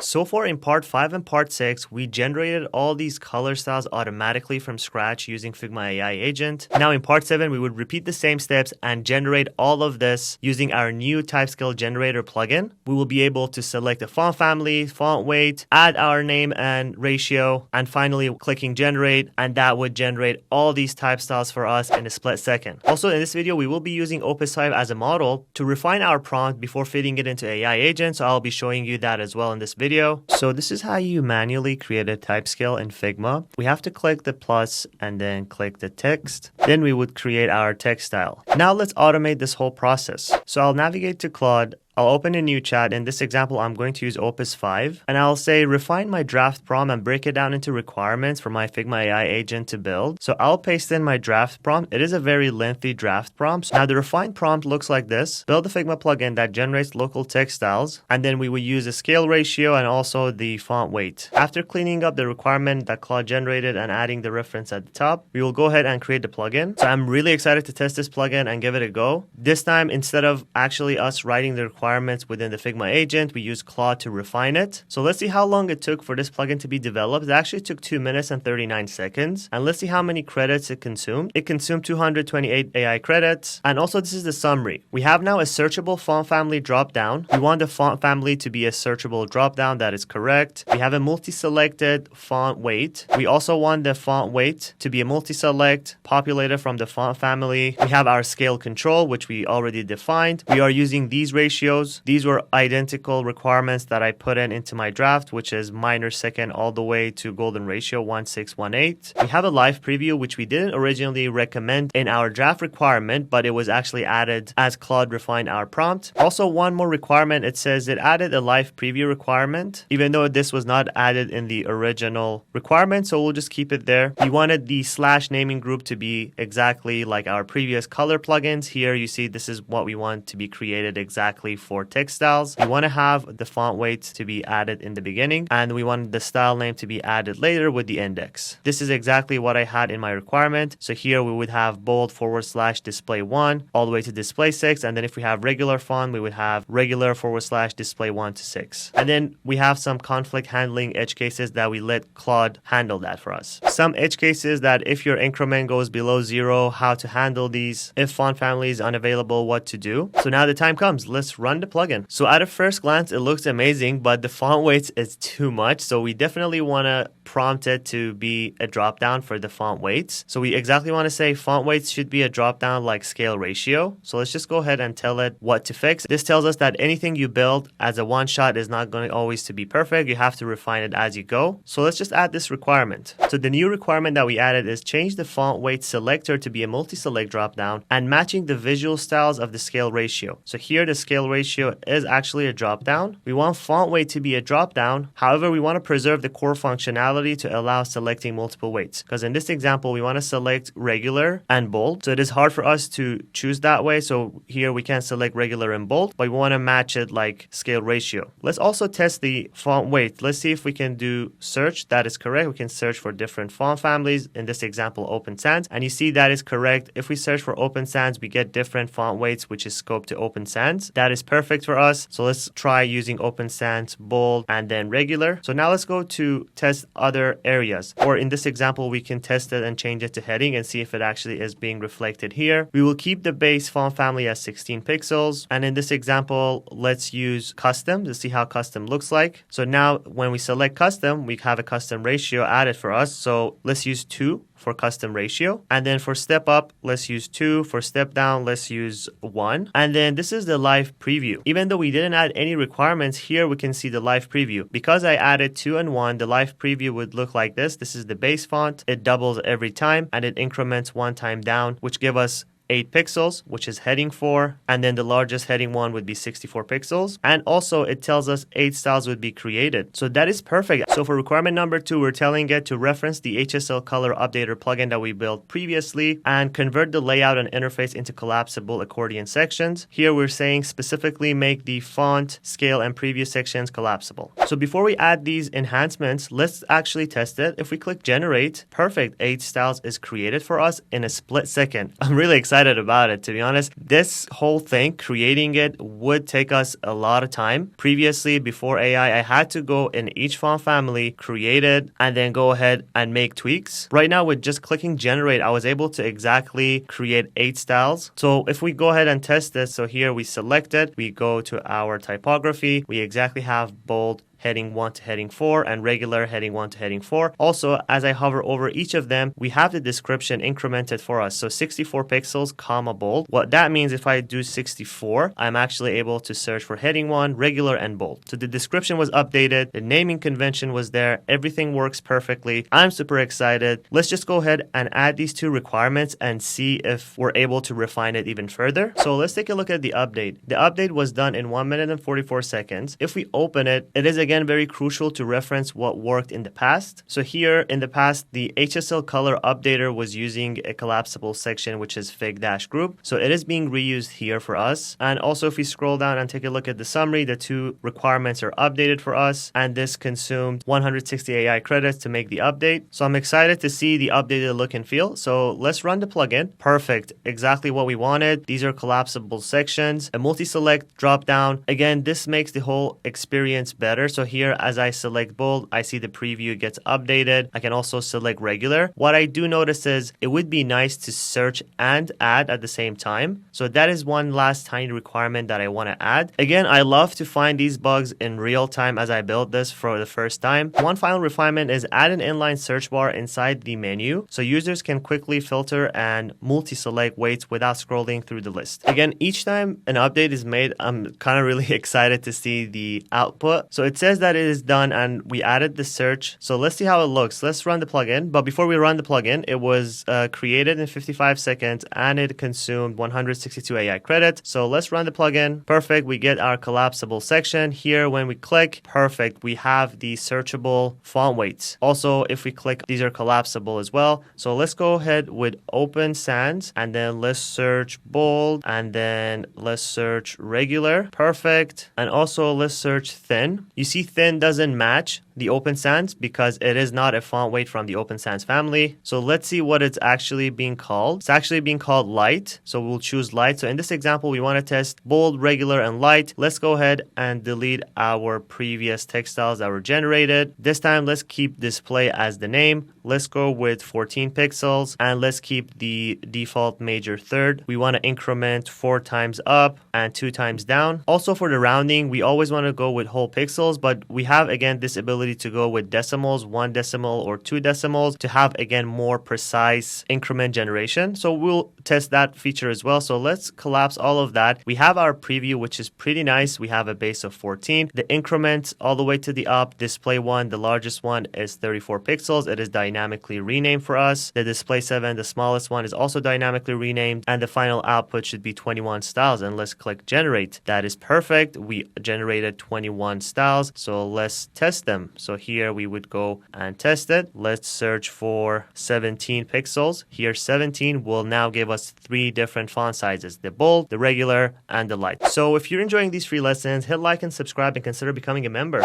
So far in part 5 and part 6, we generated all these color styles automatically from scratch using Figma AI agent. Now in part 7, we would repeat the same steps and generate all of this using our new type scale generator plugin. We will be able to select a font family, font weight, add our name and ratio, and finally clicking generate, and that would generate all these type styles for us in a split second. Also in this video, we will be using Opus 5 as a model to refine our prompt before feeding it into AI agent, so I'll be showing you that as well in this video. So this is how you manually create a type scale in Figma. We have to click the plus and then click the text. Then we would create our text style. Now let's automate this whole process. So I'll navigate to Claude. I'll open a new chat. In this example, I'm going to use Opus 5, and I'll say refine my draft prompt and break it down into requirements for my Figma AI agent to build. So I'll paste in my draft prompt. It is a very lengthy draft prompt. Now the refined prompt looks like this. Build a Figma plugin that generates local text styles, and then we will use a scale ratio and also the font weight. After cleaning up the requirement that Claude generated and adding the reference at the top, we will go ahead and create the plugin. So I'm really excited to test this plugin and give it a go. This time, instead of actually us writing the requirements within the Figma agent, we use Claude to refine it. So let's see how long it took for this plugin to be developed. It actually took 2 minutes and 39 seconds. And let's see how many credits it consumed. It consumed 228 AI credits. And also this is the summary. We have now a searchable font family dropdown. We want the font family to be a searchable dropdown. That is correct. We have a multi-selected font weight. We also want the font weight to be a multi-select populated from the font family. We have our scale control, which we already defined. We are using these ratios. These were identical requirements that I put into my draft, which is minor second all the way to golden ratio 1618. We have a live preview, which we didn't originally recommend in our draft requirement, but it was actually added as Claude refined our prompt. Also, one more requirement, it says it added a live preview requirement, even though this was not added in the original requirement, so we'll just keep it there. We wanted the / naming group to be exactly like our previous color plugins. Here you see this is what we want to be created exactly for text styles. We want to have the font weight to be added in the beginning, and we want the style name to be added later with the index. This is exactly what I had in my requirement. So here we would have bold / display 1 all the way to display 6, and then if we have regular font, we would have regular / display 1 to 6. And then we have some conflict handling edge cases that we let Claude handle that for us. Some edge cases that if your increment goes below 0, how to handle these. If font family is unavailable, what to do. So now the time comes. Let's run the plugin. So at a first glance, it looks amazing, but the font weight is too much. So we definitely want to prompt it to be a drop down for the font weights. So we exactly want to say font weights should be a drop down like scale ratio. So let's just go ahead and tell it what to fix. This tells us that anything you build as a one shot is not going to always to be perfect. You have to refine it as you go. So let's just add this requirement. So the new requirement that we added is change the font weight selector to be a multi-select drop down and matching the visual styles of the scale ratio. So here the scale ratio is actually a drop down. We want font weight to be a drop down. However, we want to preserve the core functionality to allow selecting multiple weights. Because in this example, we want to select regular and bold. So it is hard for us to choose that way. So here we can select regular and bold, but we want to match it like scale ratio. Let's also test the font weight. Let's see if we can do search. That is correct. We can search for different font families. In this example, Open Sans. And you see that is correct. If we search for Open Sans, we get different font weights, which is scoped to Open Sans. That is perfect for us. So let's try using Open Sans, bold, and then regular. So now let's go to test other areas. Or in this example, we can test it and change it to heading and see if it actually is being reflected here. We will keep the base font family as 16 pixels. And in this example, let's use custom to see how custom looks like. So now when we select custom, we have a custom ratio added for us. So let's use 2 for custom ratio. And then for step up, let's use 2. For step down, let's use 1. And then this is the live preview. Even though we didn't add any requirements, here we can see the live preview. Because I added 2 and 1, the live preview would look like this. This is the base font. It doubles every time and it increments 1 time down, which give us 8 pixels, which is heading 4, and then the largest heading one would be 64 pixels. And also it tells us 8 styles would be created. So that is perfect. So for requirement number 2, we're telling it to reference the HSL color updater plugin that we built previously and convert the layout and interface into collapsible accordion sections. Here we're saying specifically make the font, scale, and preview sections collapsible. So before we add these enhancements, let's actually test it. If we click generate, perfect, 8 styles is created for us in a split second. I'm really excited excited about it, to be honest. This whole thing, creating it, would take us a lot of time. Previously, before AI, I had to go in each font family, create it, and then go ahead and make tweaks. Right now, with just clicking generate, I was able to exactly create 8 styles. So if we go ahead and test this, so here we select it, we go to our typography, we exactly have bold, heading 1 to heading 4, and regular heading 1 to heading 4. Also, as I hover over each of them, we have the description incremented for us. So 64 pixels, comma, bold. What that means, if I do 64, I'm actually able to search for heading 1, regular, and bold. So the description was updated, the naming convention was there, everything works perfectly. I'm super excited. Let's just go ahead and add these 2 requirements and see if we're able to refine it even further. So let's take a look at the update. The update was done in 1 minute and 44 seconds. If we open it, it is again very crucial to reference what worked in the past. So here in the past, the HSL color updater was using a collapsible section, which is fig-group. So it is being reused here for us. And also if we scroll down and take a look at the summary, the 2 requirements are updated for us. And this consumed 160 AI credits to make the update. So I'm excited to see the updated look and feel. So let's run the plugin. Perfect. Exactly what we wanted. These are collapsible sections, a multi-select drop down. Again, this makes the whole experience better. So here, as I select bold, I see the preview gets updated. I can also select regular. What I do notice is it would be nice to search and add at the same time. So that is one last tiny requirement that I want to add. Again, I love to find these bugs in real time as I build this for the first time. One final refinement is add an inline search bar inside the menu so users can quickly filter and multi-select weights without scrolling through the list. Again, each time an update is made, I'm kind of really excited to see the output. So it says that it is done and we added the search. So let's see how it looks. Let's run the plugin. But before we run the plugin, it was created in 55 seconds and it consumed 162 AI credits. So let's run the plugin. Perfect. We get our collapsible section here. When we click, perfect. We have the searchable font weights. Also, if we click, these are collapsible as well. So let's go ahead with open sans and then let's search bold and then let's search regular. Perfect. And also let's search thin. You see thin doesn't match the open sans because it is not a font weight from the open sans family. So let's see what it's actually being called. It's actually being called light. So we'll choose light. So in this example, we want to test bold, regular, and light. Let's go ahead and delete our previous text styles that were generated. This time, let's keep display as the name. Let's go with 14 pixels and let's keep the default major third. We want to increment 4 times up and 2 times down. Also for the rounding, we always want to go with whole pixels, but we have again this ability to go with decimals, 1 decimal or 2 decimals to have again more precise increment generation. So we'll test that feature as well. So let's collapse all of that. We have our preview, which is pretty nice. We have a base of 14. The increment all the way to the up, display 1, the largest one is 34 pixels. It is dynamically renamed for us. The display 7, the smallest one, is also dynamically renamed. And the final output should be 21 styles. And let's click generate. That is perfect. We generated 21 styles. So let's test them. So here we would go and test it. Let's search for 17 pixels. Here 17 will now give us 3 different font sizes, the bold, the regular, and the light. So if you're enjoying these free lessons, hit like and subscribe and consider becoming a member.